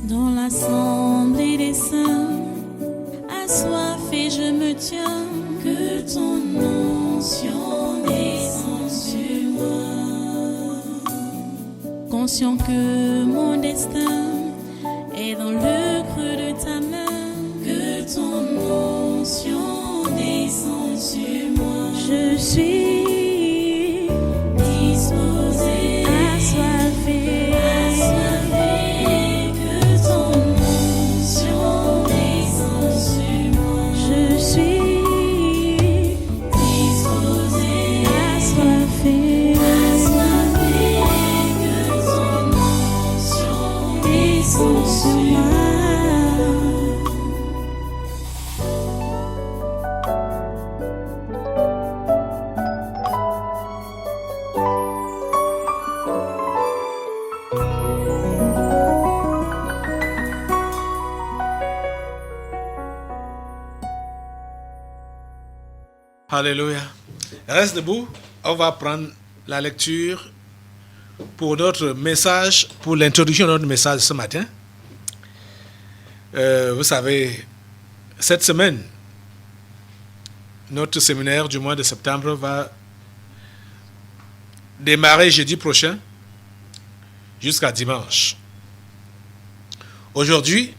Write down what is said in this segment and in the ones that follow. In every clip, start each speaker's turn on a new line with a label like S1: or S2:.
S1: Dans l'assemblée des saints, assoiffé je me tiens, que ton onction descende sur moi. Conscient que mon destin est dans le creux de ta main, que ton onction descende sur moi. Je suis disposé, assoiffé, que ton onction descende sur moi. Je suis disposé, assoiffé, que ton onction descende sur moi.
S2: Alléluia. Reste debout. On va prendre la lecture pour notre message, pour l'introduction de notre message ce matin. Vous savez, cette semaine, notre séminaire du mois de septembre va démarrer jeudi prochain jusqu'à dimanche. Aujourd'hui,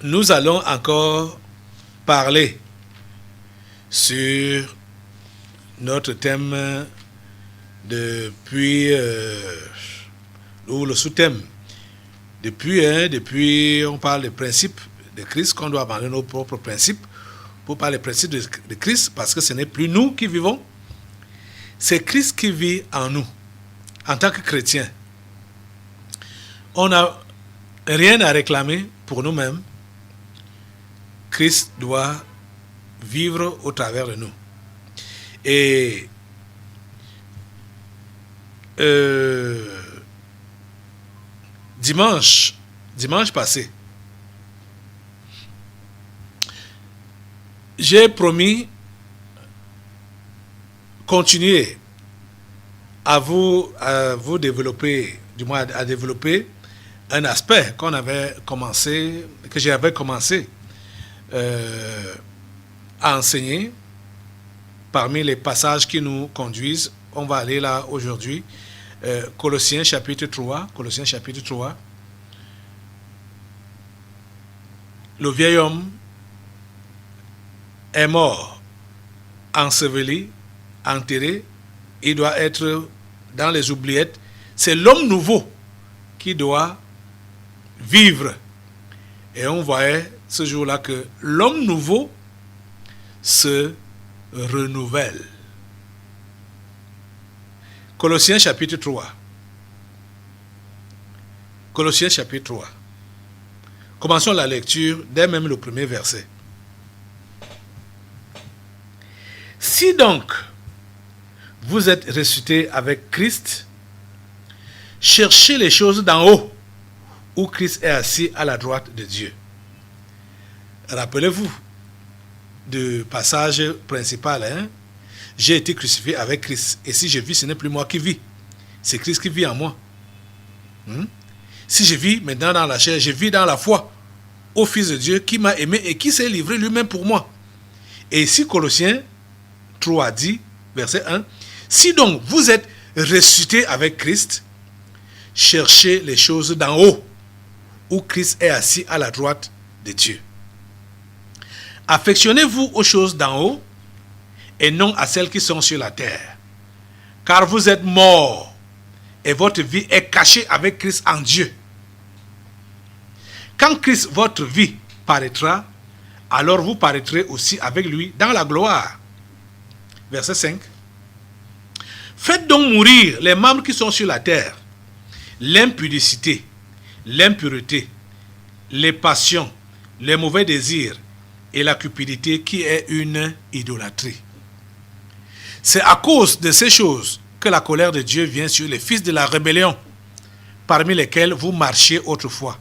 S2: nous allons encore parler sur notre thème depuis, ou le sous-thème. Depuis, on parle des principes de Christ, qu'on doit abandonner nos propres principes pour parler des principes de Christ, parce que ce n'est plus nous qui vivons, c'est Christ qui vit en nous, en tant que chrétiens. On n'a rien à réclamer pour nous-mêmes. Christ doit vivre au travers de nous. Et dimanche passé, j'ai promis continuer à vous développer, du moins à développer un aspect que j'avais commencé à enseigner. Parmi les passages qui nous conduisent, on va aller là aujourd'hui, Colossiens chapitre 3. Le vieil homme est mort, enseveli, enterré, il doit être dans les oubliettes. C'est l'homme nouveau qui doit vivre. Et on voyait ce jour-là que l'homme nouveau se renouvelle. Colossiens chapitre 3. Colossiens chapitre 3. Commençons la lecture dès même le premier verset. Si donc vous êtes ressuscités avec Christ, cherchez les choses d'en haut, où Christ est assis à la droite de Dieu. Rappelez-vous du passage principal, j'ai été crucifié avec Christ, et si je vis, ce n'est plus moi qui vis, c'est Christ qui vit en moi. Si je vis maintenant dans la chair, je vis dans la foi au Fils de Dieu qui m'a aimé et qui s'est livré lui-même pour moi. Et ici Colossiens 3 dit, verset 1, si donc vous êtes ressuscités avec Christ, cherchez les choses d'en haut, où Christ est assis à la droite de Dieu. Affectionnez-vous aux choses d'en haut et non à celles qui sont sur la terre. Car vous êtes morts et votre vie est cachée avec Christ en Dieu. Quand Christ, votre vie, paraîtra, alors vous paraîtrez aussi avec lui dans la gloire. Verset 5. Faites donc mourir les membres qui sont sur la terre, l'impudicité, l'impureté, les passions, les mauvais désirs, et la cupidité qui est une idolâtrie. C'est à cause de ces choses que la colère de Dieu vient sur les fils de la rébellion, parmi lesquels vous marchiez autrefois,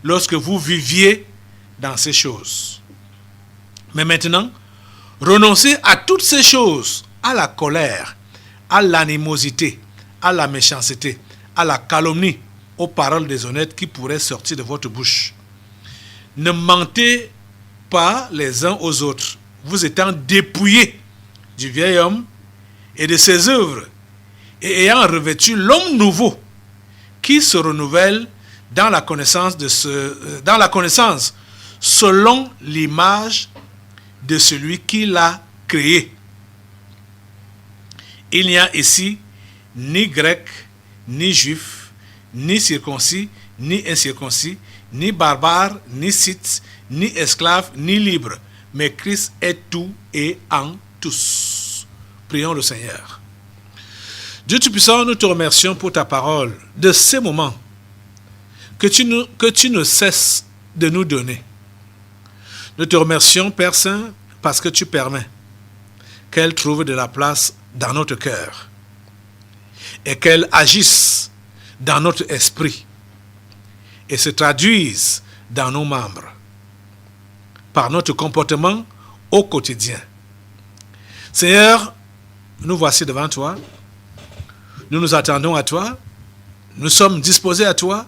S2: lorsque vous viviez dans ces choses. Mais maintenant, renoncez à toutes ces choses, à la colère, à l'animosité, à la méchanceté, à la calomnie, aux paroles déshonnêtes qui pourraient sortir de votre bouche. Ne mentez pas les uns aux autres, vous étant dépouillés du vieil homme et de ses œuvres, et ayant revêtu l'homme nouveau qui se renouvelle dans la connaissance selon l'image de celui qui l'a créé. Il n'y a ici ni grec, ni juif, ni circoncis, ni incirconcis, ni barbare, ni scythe, ni esclave, ni libre, mais Christ est tout et en tous. Prions le Seigneur. Dieu Tout-Puissant, nous te remercions pour ta parole, de ces moments que tu ne cesses de nous donner. Nous te remercions, Père Saint, parce que tu permets qu'elle trouve de la place dans notre cœur et qu'elle agisse dans notre esprit et se traduise dans nos membres par notre comportement au quotidien. Seigneur, nous voici devant toi, nous nous attendons à toi, nous sommes disposés à toi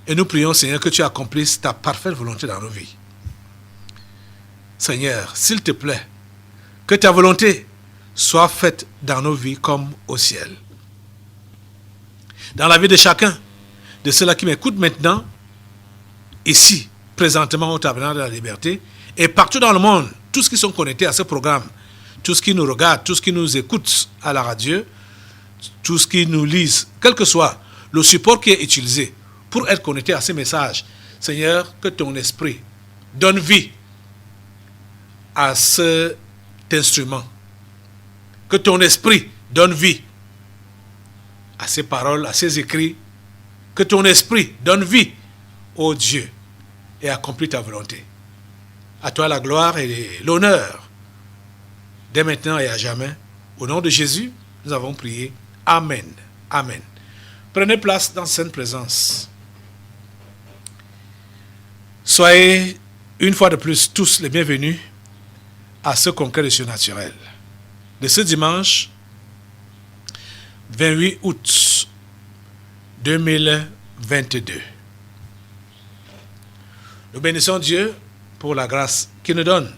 S2: et nous prions, Seigneur, que tu accomplisses ta parfaite volonté dans nos vies. Seigneur, s'il te plaît, que ta volonté soit faite dans nos vies comme au ciel. Dans la vie de chacun, de ceux-là qui m'écoutent maintenant, ici, présentement au Tabernacle de la Liberté, et partout dans le monde, tous ceux qui sont connectés à ce programme, tous ceux qui nous regardent, tous ceux qui nous écoutent à la radio, tous ceux qui nous lisent, quel que soit le support qui est utilisé pour être connecté à ces messages, Seigneur, que ton esprit donne vie à cet instrument. Que ton esprit donne vie à ces paroles, à ces écrits. Que ton esprit donne vie, ô Dieu, et accomplis ta volonté. À toi la gloire et l'honneur, dès maintenant et à jamais. Au nom de Jésus, nous avons prié. Amen. Amen. Prenez place dans cette présence. Soyez une fois de plus tous les bienvenus à ce congrès de surnaturel de ce dimanche 28 août 2022. Nous bénissons Dieu pour la grâce qu'il nous donne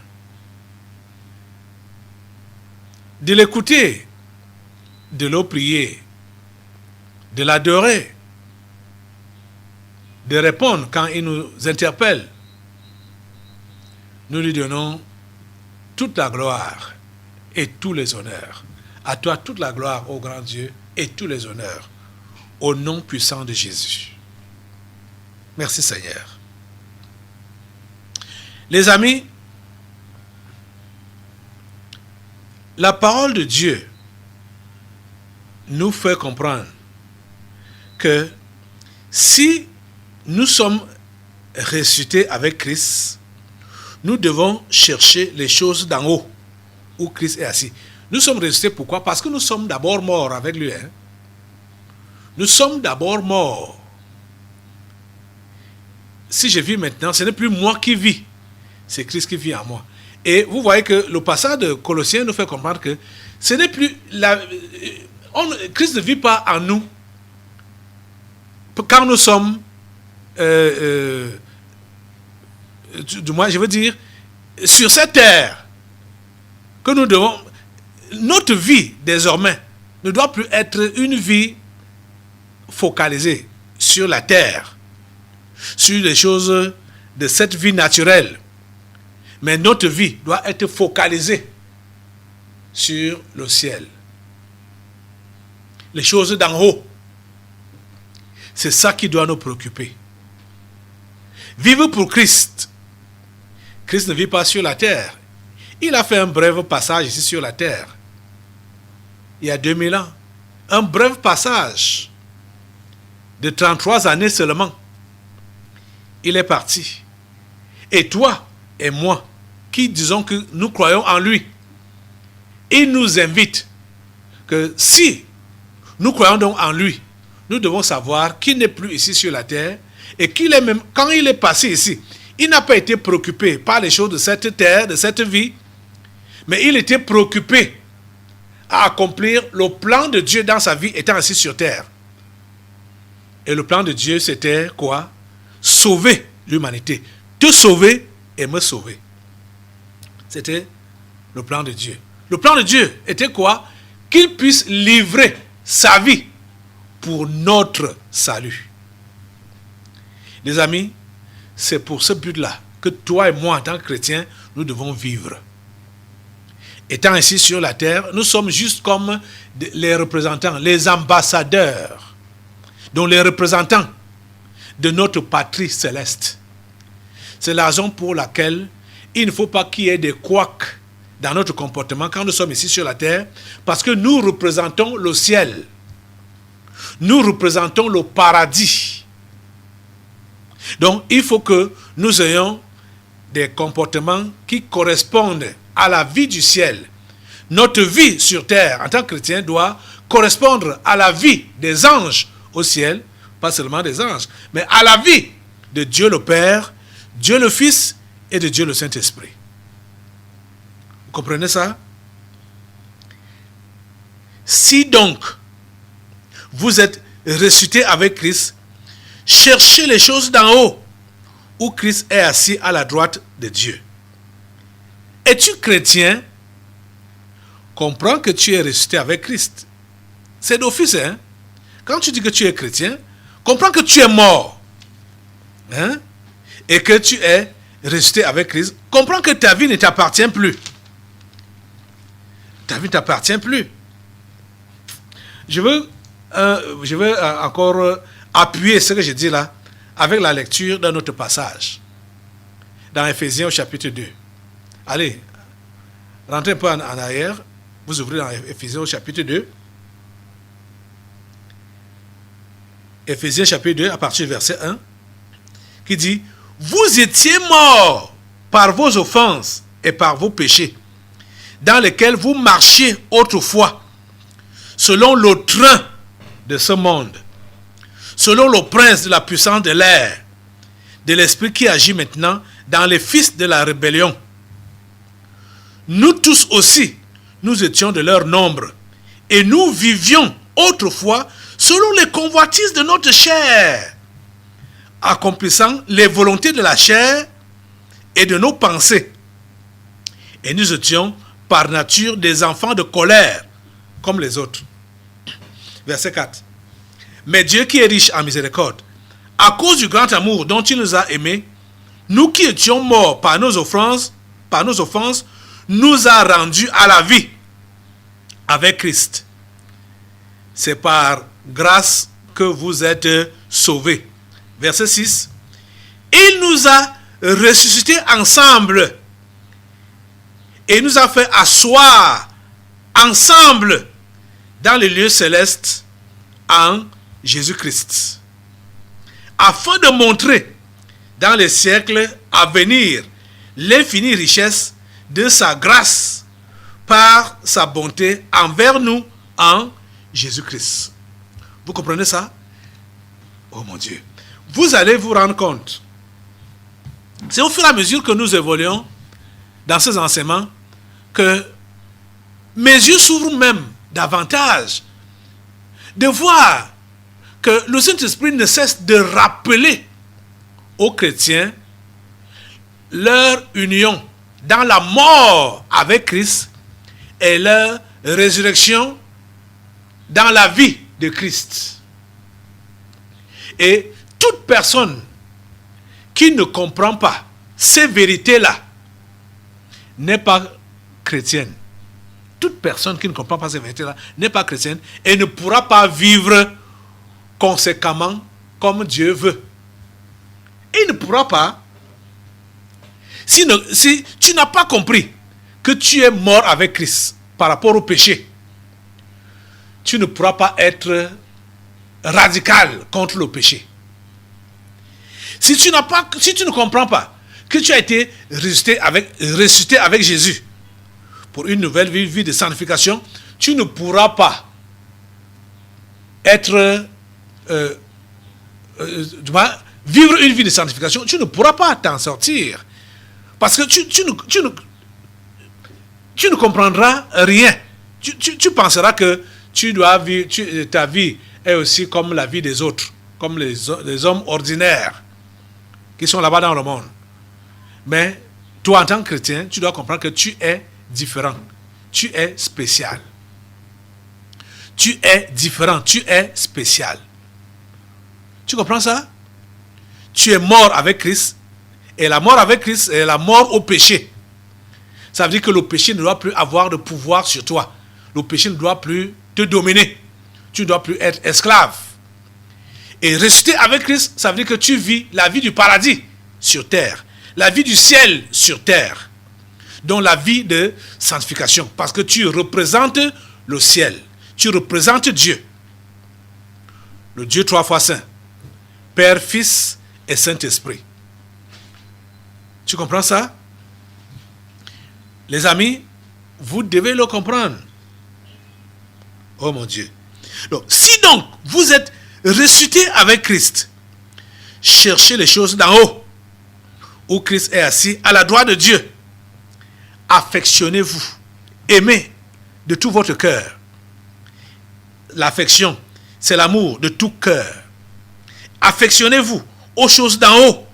S2: de l'écouter, de le prier, de l'adorer, de répondre quand il nous interpelle. Nous lui donnons toute la gloire et tous les honneurs. À toi toute la gloire, ô grand Dieu, et tous les honneurs, au nom puissant de Jésus. Merci Seigneur. Les amis, la parole de Dieu nous fait comprendre que si nous sommes ressuscités avec Christ, nous devons chercher les choses d'en haut, où Christ est assis. Nous sommes ressuscités pourquoi? Parce que nous sommes d'abord morts avec lui. Nous sommes d'abord morts. Si je vis maintenant, ce n'est plus moi qui vis, c'est Christ qui vit en moi. Et vous voyez que le passage de Colossiens nous fait comprendre que ce n'est plus Christ ne vit pas en nous quand nous sommes du moins je veux dire sur cette terre que nous devons, notre vie désormais ne doit plus être une vie focalisée sur la terre, sur les choses de cette vie naturelle, mais notre vie doit être focalisée sur le ciel, les choses d'en haut. C'est ça qui doit nous préoccuper. Vivre pour Christ. Christ ne vit pas sur la terre. Il a fait un bref passage ici sur la terre, il y a 2000 ans. Un bref passage de 33 années seulement. Il est parti. Et toi et moi, qui disons que nous croyons en lui, il nous invite que si nous croyons donc en lui, nous devons savoir qu'il n'est plus ici sur la terre et qu'il est même, quand il est passé ici, il n'a pas été préoccupé par les choses de cette terre, de cette vie, mais il était préoccupé à accomplir le plan de Dieu dans sa vie étant assis sur terre. Et le plan de Dieu, c'était quoi? Sauver l'humanité. Te sauver et me sauver. C'était le plan de Dieu. Le plan de Dieu était quoi? Qu'il puisse livrer sa vie pour notre salut. Les amis, c'est pour ce but-là que toi et moi, en tant que chrétiens, nous devons vivre. Étant ici sur la terre, nous sommes juste comme les représentants, les ambassadeurs, donc les représentants de notre patrie céleste. C'est la raison pour laquelle il ne faut pas qu'il y ait des couacs dans notre comportement quand nous sommes ici sur la terre, parce que nous représentons le ciel. Nous représentons le paradis. Donc, il faut que nous ayons des comportements qui correspondent à la vie du ciel. Notre vie sur terre, en tant que chrétien, doit correspondre à la vie des anges au ciel, pas seulement des anges, mais à la vie de Dieu le Père, Dieu le Fils et de Dieu le Saint-Esprit. Vous comprenez ça? Si donc vous êtes ressuscité avec Christ, cherchez les choses d'en haut, où Christ est assis à la droite de Dieu. Es-tu chrétien? Comprends que tu es ressuscité avec Christ. C'est d'office, hein? Quand tu dis que tu es chrétien, comprends que tu es mort. Hein? Et que tu es ressuscité avec Christ. Comprends que ta vie ne t'appartient plus. Ta vie ne t'appartient plus. Je veux encore appuyer ce que je dis là avec la lecture d'un autre passage dans Éphésiens au chapitre 2. Allez, rentrez un peu en arrière. Vous ouvrez dans Éphésiens au chapitre 2. Éphésiens chapitre 2 à partir du verset 1 qui dit: vous étiez morts par vos offenses et par vos péchés, dans lesquels vous marchiez autrefois, selon le train de ce monde, selon le prince de la puissance de l'air, de l'esprit qui agit maintenant dans les fils de la rébellion. Nous tous aussi, nous étions de leur nombre, et nous vivions autrefois selon les convoitises de notre chair, accomplissant les volontés de la chair et de nos pensées. Et nous étions par nature des enfants de colère, comme les autres. Verset 4. Mais Dieu qui est riche en miséricorde, à cause du grand amour dont il nous a aimés, nous qui étions morts par nos offenses, nous a rendus à la vie avec Christ. C'est par grâce que vous êtes sauvés. Verset 6. Il nous a ressuscités ensemble et nous a fait asseoir ensemble dans les lieux célestes en Jésus-Christ, afin de montrer dans les siècles à venir l'infinie richesse de sa grâce par sa bonté envers nous en Jésus-Christ. Vous comprenez ça? Oh mon Dieu. Vous allez vous rendre compte. C'est au fur et à mesure que nous évoluons dans ces enseignements que mes yeux s'ouvrent même davantage de voir que le Saint-Esprit ne cesse de rappeler aux chrétiens leur union dans la mort avec Christ et leur résurrection dans la vie de Christ. Et toute personne qui ne comprend pas ces vérités-là n'est pas chrétienne. Toute personne qui ne comprend pas ces vérités-là n'est pas chrétienne et ne pourra pas vivre conséquemment comme Dieu veut. Il ne pourra pas. Si tu n'as pas compris que tu es mort avec Christ par rapport au péché, tu ne pourras pas être radical contre le péché. Si tu ne comprends pas que tu as été ressuscité avec Jésus pour une nouvelle vie de sanctification, tu ne pourras pas vivre une vie de sanctification, tu ne pourras pas t'en sortir. Parce que tu ne comprendras rien. Tu penseras que tu dois vivre, ta vie est aussi comme la vie des autres. comme les hommes ordinaires qui sont là-bas dans le monde. Mais toi, en tant que chrétien, tu dois comprendre que tu es différent. Tu es spécial. Tu es différent. Tu es spécial. Tu comprends ça? Tu es mort avec Christ. Et la mort avec Christ est la mort au péché. Ça veut dire que le péché ne doit plus avoir de pouvoir sur toi. Le péché ne doit plus te dominer. Tu ne dois plus être esclave. Et ressusciter avec Christ, ça veut dire que tu vis la vie du paradis sur terre. La vie du ciel sur terre. Donc la vie de sanctification. Parce que tu représentes le ciel. Tu représentes Dieu. Le Dieu trois fois saint. Père, Fils et Saint-Esprit. Tu comprends ça? Les amis, vous devez le comprendre. Oh mon Dieu. Donc, si donc vous êtes ressuscité avec Christ, cherchez les choses d'en haut, où Christ est assis à la droite de Dieu. Affectionnez-vous, aimez de tout votre cœur. L'affection, c'est l'amour de tout cœur. Affectionnez-vous aux choses d'en haut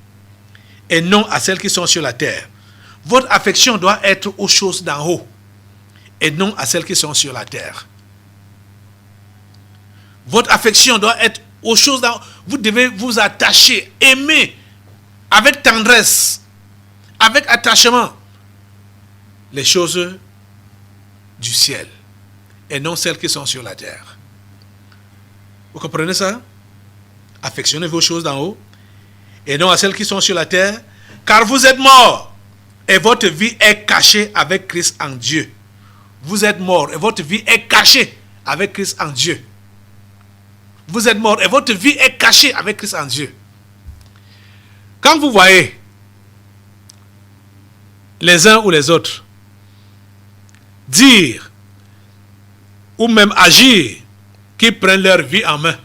S2: et non à celles qui sont sur la terre. Votre affection doit être aux choses d'en haut et non à celles qui sont sur la terre. Votre affection doit être aux choses d'en haut. Vous devez vous attacher, aimer avec tendresse, avec attachement les choses du ciel et non celles qui sont sur la terre. Vous comprenez ça? Affectionnez vos choses d'en haut et non à celles qui sont sur la terre, car vous êtes morts et votre vie est cachée avec Christ en Dieu. Vous êtes morts et votre vie est cachée avec Christ en Dieu. Vous êtes morts et votre vie est cachée avec Christ en Dieu. Quand vous voyez les uns ou les autres dire ou même agir qu'ils prennent leur vie en main,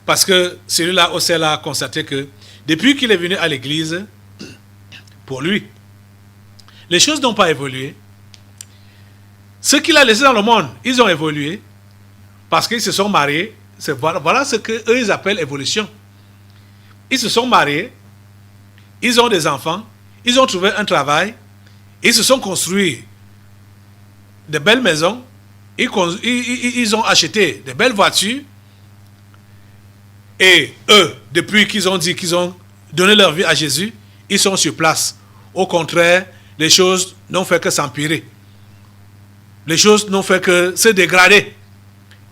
S2: parce que celui-là aussi a constaté que depuis qu'il est venu à l'église, pour lui, les choses n'ont pas évolué. Ce qu'il a laissé dans le monde, ils ont évolué parce qu'ils se sont mariés. Voilà ce qu'eux ils appellent évolution. Ils se sont mariés, ils ont des enfants, ils ont trouvé un travail, ils se sont construits de belles maisons, ils ont acheté de belles voitures. Et eux, depuis qu'ils ont dit qu'ils ont donné leur vie à Jésus, ils sont sur place. Au contraire, les choses n'ont fait que s'empirer. Les choses n'ont fait que se dégrader.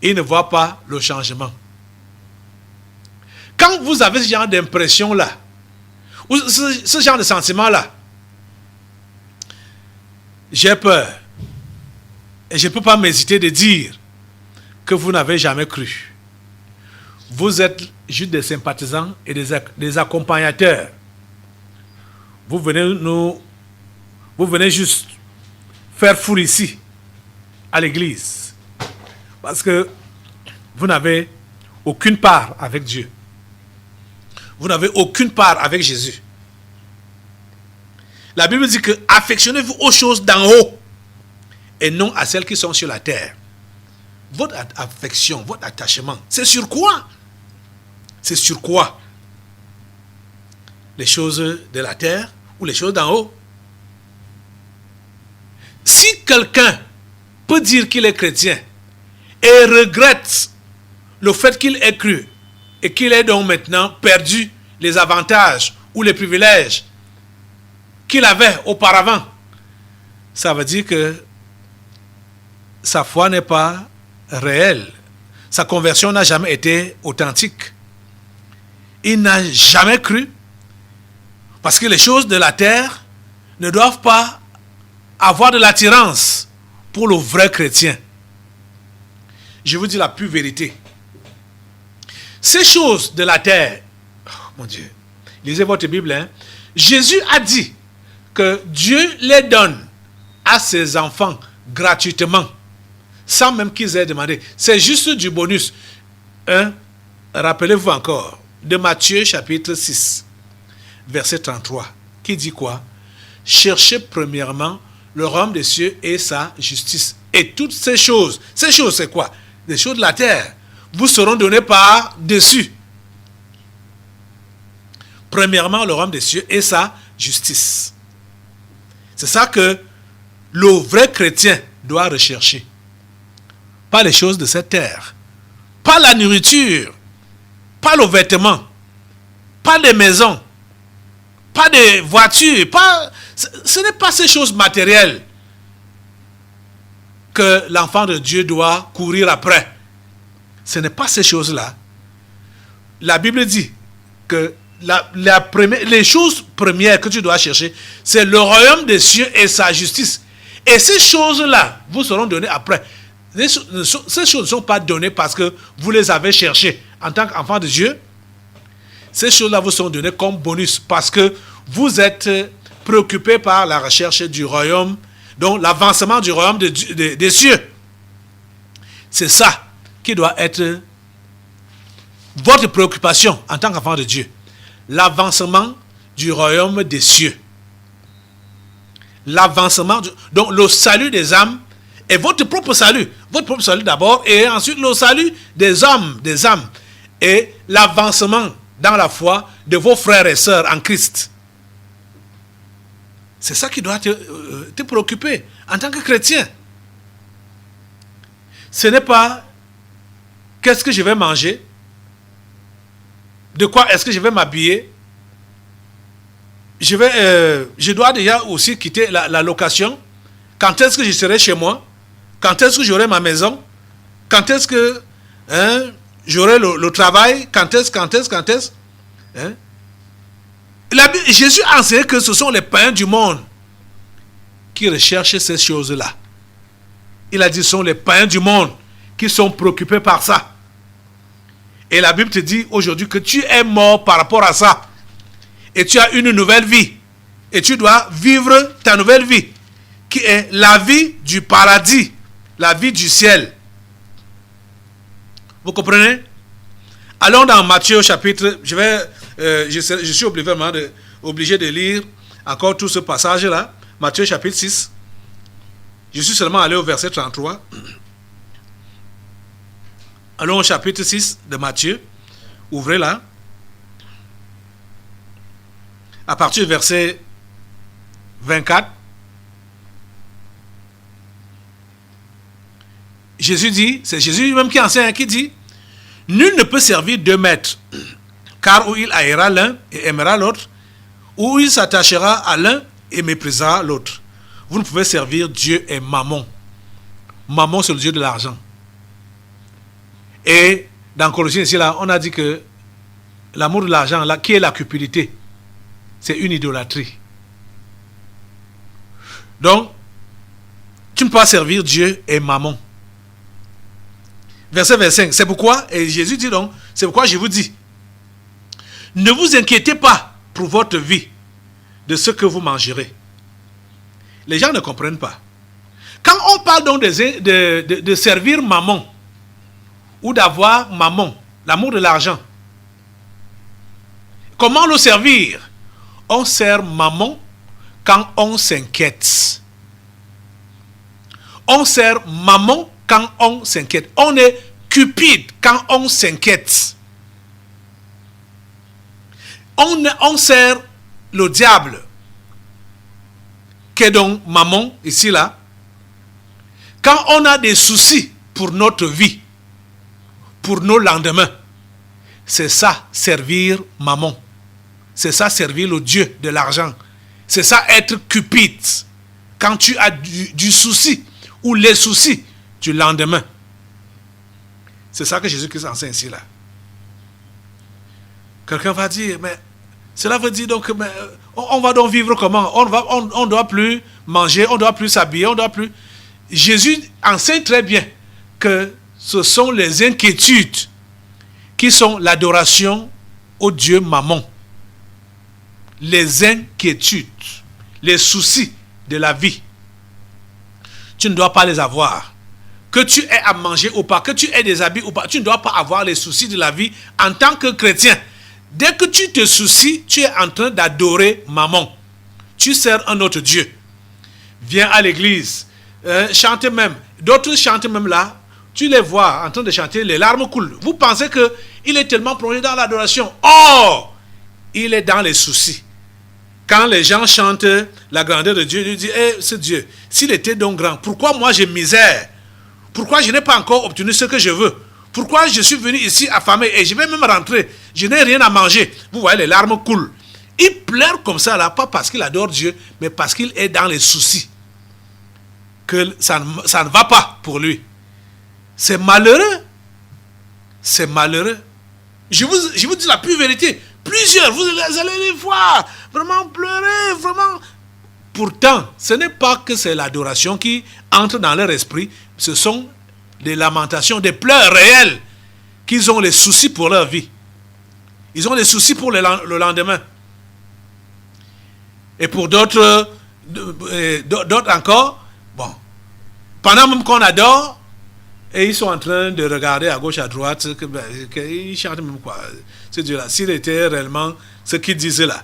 S2: Ils ne voient pas le changement. Quand vous avez ce genre d'impression-là, ou ce genre de sentiment-là, j'ai peur. Et je ne peux pas m'hésiter de dire que vous n'avez jamais cru. Vous êtes juste des sympathisants et des accompagnateurs. Vous venez juste faire foule ici, à l'église. Parce que vous n'avez aucune part avec Dieu. Vous n'avez aucune part avec Jésus. La Bible dit que affectionnez-vous aux choses d'en haut et non à celles qui sont sur la terre. Votre affection, votre attachement, c'est sur quoi? C'est sur quoi? Les choses de la terre ou les choses d'en haut? Si quelqu'un peut dire qu'il est chrétien et regrette le fait qu'il ait cru et qu'il ait donc maintenant perdu les avantages ou les privilèges qu'il avait auparavant, ça veut dire que sa foi n'est pas réelle. Sa conversion n'a jamais été authentique. Il n'a jamais cru parce que les choses de la terre ne doivent pas avoir de l'attirance pour le vrai chrétien. Je vous dis la pure vérité. Ces choses de la terre, oh mon Dieu, lisez votre Bible, hein? Jésus a dit que Dieu les donne à ses enfants gratuitement, sans même qu'ils aient demandé. C'est juste du bonus. Hein? Rappelez-vous encore de Matthieu chapitre 6, verset 33, qui dit quoi? Cherchez premièrement le royaume des cieux et sa justice. Et toutes ces choses c'est quoi? Des choses de la terre, vous seront données par-dessus. premièrement le royaume des cieux et sa justice. C'est ça que le vrai chrétien doit rechercher. Pas les choses de cette terre. Pas la nourriture. Pas le vêtement. Pas des maisons. Pas des voitures. Ce n'est pas ces choses matérielles que l'enfant de Dieu doit courir après. Ce n'est pas ces choses-là. La Bible dit que les choses premières que tu dois chercher, c'est le royaume des cieux et sa justice. Et ces choses-là vous seront données après. Ces choses ne sont pas données parce que vous les avez cherchées en tant qu'enfant de Dieu. Ces choses-là vous sont données comme bonus parce que vous êtes préoccupé par la recherche du royaume, donc l'avancement du royaume des cieux. C'est ça qui doit être votre préoccupation en tant qu'enfant de Dieu. L'avancement du royaume des cieux. Donc le salut des âmes est votre propre salut. Votre propre salut d'abord et ensuite le salut des hommes, des âmes. Et l'avancement dans la foi de vos frères et sœurs en Christ. C'est ça qui doit te préoccuper en tant que chrétien. Ce n'est pas qu'est-ce que je vais manger, de quoi est-ce que je vais m'habiller. Je dois déjà aussi quitter la location. Quand est-ce que je serai chez moi? Quand est-ce que j'aurai ma maison? Quand est-ce que j'aurai le travail? Quand est-ce Jésus a enseigné que ce sont les païens du monde qui recherchent ces choses-là. Il a dit ce sont les païens du monde qui sont préoccupés par ça. Et la Bible te dit aujourd'hui que tu es mort par rapport à ça. Et tu as une nouvelle vie. Et tu dois vivre ta nouvelle vie, qui est la vie du paradis, la vie du ciel. Vous comprenez? Allons dans Matthieu chapitre, je suis obligé de lire encore tout ce passage-là. Matthieu chapitre 6. Je suis seulement allé au verset 33. Allons au chapitre 6 de Matthieu. Ouvrez là. À partir du verset 24. Jésus dit, c'est Jésus lui-même qui enseigne, qui dit: nul ne peut servir deux maîtres, car ou il haïra l'un et aimera l'autre, ou il s'attachera à l'un et méprisera l'autre. Vous ne pouvez servir Dieu et Mammon. Mammon, c'est le Dieu de l'argent. Et dans Colossiens ici, là, on a dit que l'amour de l'argent, là, qui est la cupidité, c'est une idolâtrie. Donc, tu ne peux pas servir Dieu et Mammon. Verset 25, c'est pourquoi, et Jésus dit donc, c'est pourquoi je vous dis, ne vous inquiétez pas pour votre vie de ce que vous mangerez. Les gens ne comprennent pas. Quand on parle donc de servir Mammon, ou d'avoir Mammon, l'amour de l'argent, comment le servir? On sert Mammon quand on s'inquiète. On sert Mammon quand on s'inquiète. On est cupide quand on s'inquiète. On sert le diable, qui est donc Mammon, ici là, quand on a des soucis pour notre vie, pour nos lendemains. C'est ça, servir Mammon. C'est ça, servir le Dieu de l'argent. C'est ça, être cupide. Quand tu as du souci, ou les soucis du lendemain. C'est ça que Jésus-Christ enseigne ici là. Quelqu'un va dire, mais cela veut dire donc, mais, on va donc vivre comment? On ne doit plus manger, on ne doit plus s'habiller, on ne doit plus... Jésus enseigne très bien que ce sont les inquiétudes qui sont l'adoration au Dieu Mammon. Les inquiétudes, les soucis de la vie. Tu ne dois pas les avoir. Que tu aies à manger ou pas, que tu aies des habits ou pas, tu ne dois pas avoir les soucis de la vie en tant que chrétien. Dès que tu te soucies, tu es en train d'adorer Mammon. Tu sers un autre Dieu. Viens à l'église, chante même. D'autres chantent même là. Tu les vois en train de chanter, les larmes coulent. Vous pensez qu'il est tellement plongé dans l'adoration. Or, il est dans les soucis. Quand les gens chantent la grandeur de Dieu, il dit, ce Dieu, s'il était donc grand, pourquoi moi j'ai misère? Pourquoi je n'ai pas encore obtenu ce que je veux? Pourquoi je suis venu ici affamé et je vais même rentrer? Je n'ai rien à manger. Vous voyez, les larmes coulent. Il pleure comme ça, là, pas parce qu'il adore Dieu, mais parce qu'il est dans les soucis. Que ça ne va pas pour lui. C'est malheureux. C'est malheureux. Je vous dis la pure vérité. Plusieurs, vous allez les voir, vraiment pleurer, vraiment. Pourtant, ce n'est pas que c'est l'adoration qui entre dans leur esprit. Ce sont des lamentations, des pleurs réels, qu'ils ont les soucis pour leur vie. Ils ont des soucis pour le lendemain. Et pour d'autres encore, bon, pendant même qu'on adore, et ils sont en train de regarder à gauche, à droite, ils chantent même quoi. Ce Dieu-là, s'il était réellement ce qu'il disait là,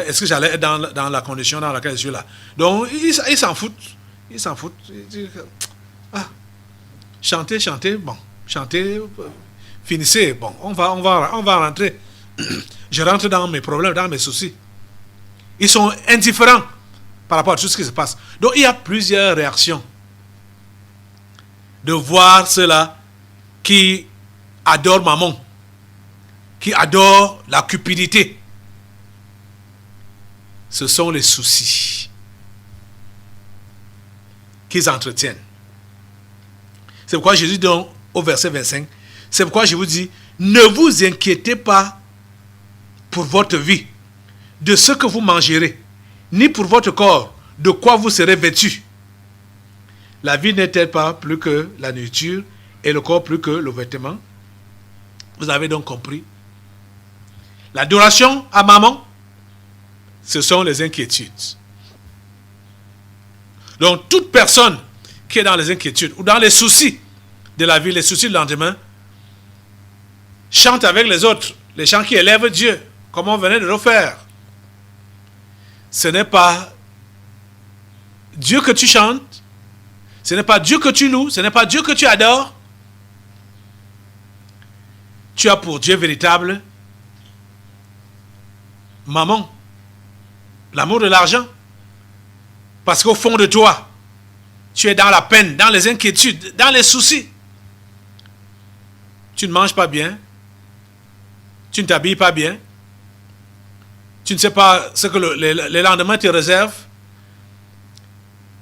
S2: est-ce que j'allais être dans la condition dans laquelle je suis là? Donc, ils s'en foutent. Ils s'en foutent. Ils disent, chantez, bon, chantez, finissez, bon, on va rentrer. Je rentre dans mes problèmes, dans mes soucis. Ils sont indifférents par rapport à tout ce qui se passe. Donc, il y a plusieurs réactions. De voir ceux-là qui adorent maman, qui adorent la cupidité. Ce sont les soucis qu'ils entretiennent. C'est pourquoi Jésus dit au verset 25, c'est pourquoi je vous dis, ne vous inquiétez pas pour votre vie, de ce que vous mangerez, ni pour votre corps, de quoi vous serez vêtus. La vie n'est-elle pas plus que la nourriture et le corps plus que le vêtement? Vous avez donc compris. L'adoration à maman, ce sont les inquiétudes. Donc toute personne qui est dans les inquiétudes ou dans les soucis de la vie, les soucis du lendemain, chante avec les autres, les chants qui élèvent Dieu, comme on venait de le faire. Ce n'est pas Dieu que tu chantes, ce n'est pas Dieu que tu loues, ce n'est pas Dieu que tu adores. Tu as pour Dieu véritable maman, l'amour de l'argent. Parce qu'au fond de toi, tu es dans la peine, dans les inquiétudes, dans les soucis. Tu ne manges pas bien, tu ne t'habilles pas bien, tu ne sais pas ce que les lendemains te réservent.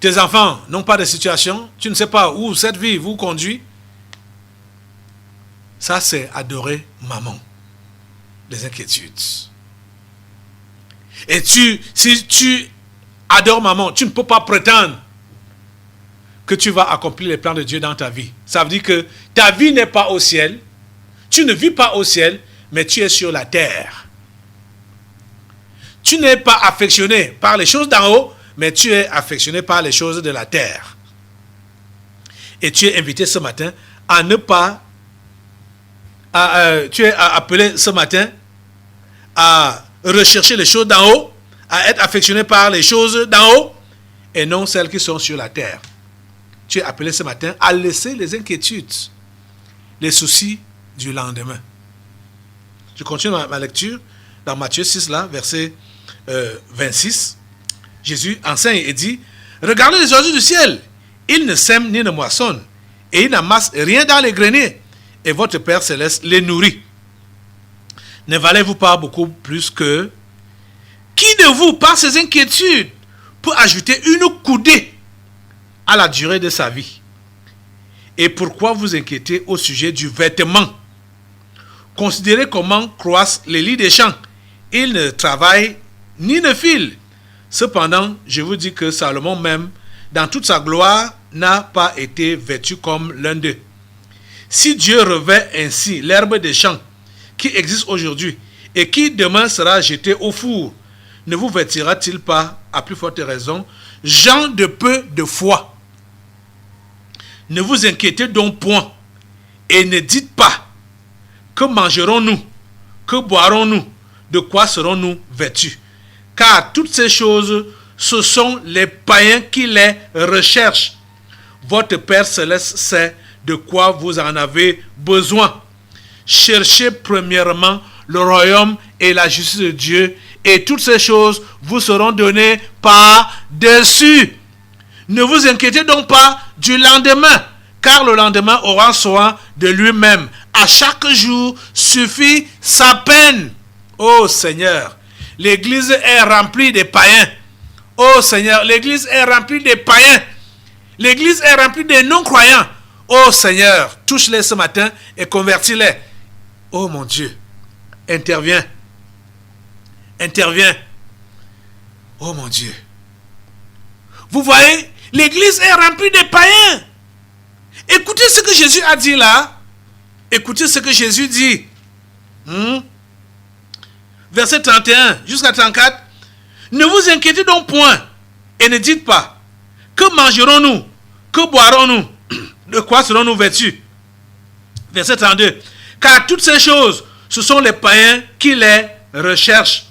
S2: Tes enfants n'ont pas de situation, tu ne sais pas où cette vie vous conduit. Ça, c'est adorer maman. Les inquiétudes. Et si tu adores maman, tu ne peux pas prétendre que tu vas accomplir les plans de Dieu dans ta vie. Ça veut dire que ta vie n'est pas au ciel, tu ne vis pas au ciel, mais tu es sur la terre. Tu n'es pas affectionné par les choses d'en haut, mais tu es affectionné par les choses de la terre. Et tu es invité ce matin à ne pas... tu es appelé ce matin à rechercher les choses d'en haut, à être affectionné par les choses d'en haut, et non celles qui sont sur la terre. Tu es appelé ce matin à laisser les inquiétudes, les soucis du lendemain. Je continue ma lecture dans Matthieu 6, là, verset 26. Jésus enseigne et dit, regardez les oiseaux du ciel, ils ne sèment ni ne moissonnent, et ils n'amassent rien dans les greniers, et votre Père Céleste les nourrit. Ne valez-vous pas beaucoup plus que... Qui de vous, par ses inquiétudes, peut ajouter une coudée à la durée de sa vie? Et pourquoi vous inquiétez au sujet du vêtement? Considérez comment croissent les lys des champs. Ils ne travaillent ni ne filent. Cependant, je vous dis que Salomon même, dans toute sa gloire, n'a pas été vêtu comme l'un d'eux. Si Dieu revêt ainsi l'herbe des champs qui existe aujourd'hui et qui demain sera jetée au four, ne vous vêtira-t-il pas, à plus forte raison, gens de peu de foi? Ne vous inquiétez donc point et ne dites pas, que mangerons-nous, que boirons-nous, de quoi serons-nous vêtus? Car toutes ces choses, ce sont les païens qui les recherchent. Votre Père Céleste sait de quoi vous en avez besoin. Cherchez premièrement le royaume et la justice de Dieu, et toutes ces choses vous seront données par-dessus. Ne vous inquiétez donc pas du lendemain, car le lendemain aura soin de lui-même. À chaque jour suffit sa peine. Oh Seigneur, l'église est remplie de païens. Oh Seigneur, l'église est remplie de païens. L'église est remplie de non-croyants. Oh Seigneur, touche-les ce matin et convertis-les. Oh mon Dieu, interviens. Interviens. Oh mon Dieu. Vous voyez, l'église est remplie de païens. Écoutez ce que Jésus a dit là. Écoutez ce que Jésus dit. Verset 31 jusqu'à 34. Ne vous inquiétez donc point et ne dites pas, que mangerons-nous? Que boirons-nous? De quoi serons-nous vêtus? Verset 32. Car toutes ces choses, ce sont les païens qui les recherchent.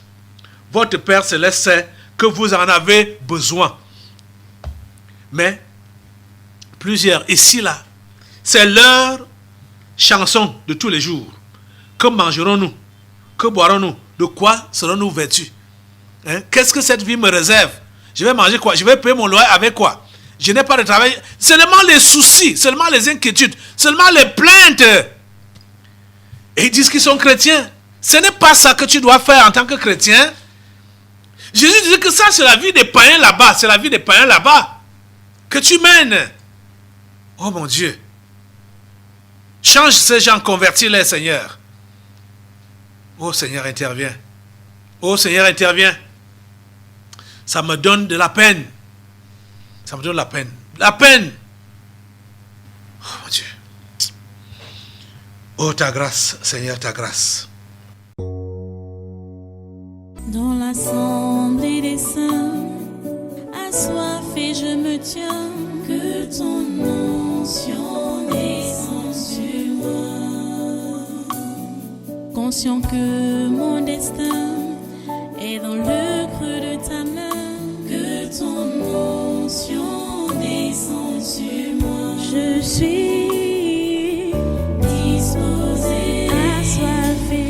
S2: Votre Père Céleste sait que vous en avez besoin. Mais, plusieurs, ici, là, c'est leur chanson de tous les jours. Que mangerons-nous? Que boirons-nous? De quoi serons-nous vêtus? Qu'est-ce que cette vie me réserve? Je vais manger quoi? Je vais payer mon loyer avec quoi? Je n'ai pas de travail. Seulement les soucis, seulement les inquiétudes, seulement les plaintes. Et ils disent qu'ils sont chrétiens. Ce n'est pas ça que tu dois faire en tant que chrétien. Jésus disait que ça, c'est la vie des païens là-bas. C'est la vie des païens là-bas que tu mènes. Oh mon Dieu. Change ces gens, convertis-les, Seigneur. Oh Seigneur, interviens. Oh Seigneur, interviens. Ça me donne de la peine. Ça me donne la peine. La peine. Oh mon Dieu. Oh ta grâce, Seigneur, ta grâce.
S1: Dans l'assemblée des saints, assoiffé je me tiens, que ton onction descende sur moi. Conscient que mon destin est dans le creux de ta main, que ton onction descende sur moi. Je suis disposé, assoiffé,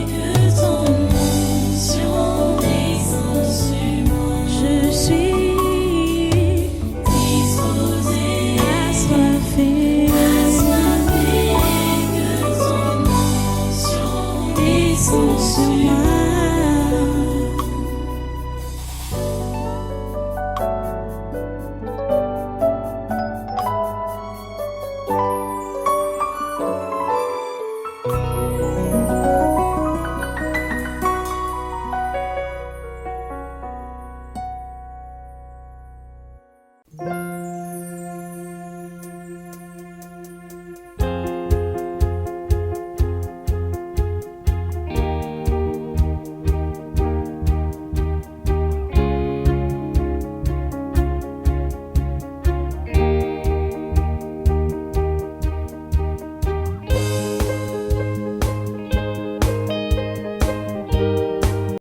S1: que ton onction descende sur moi. Je suis disposé, assoiffé, que ton onction descende sur moi.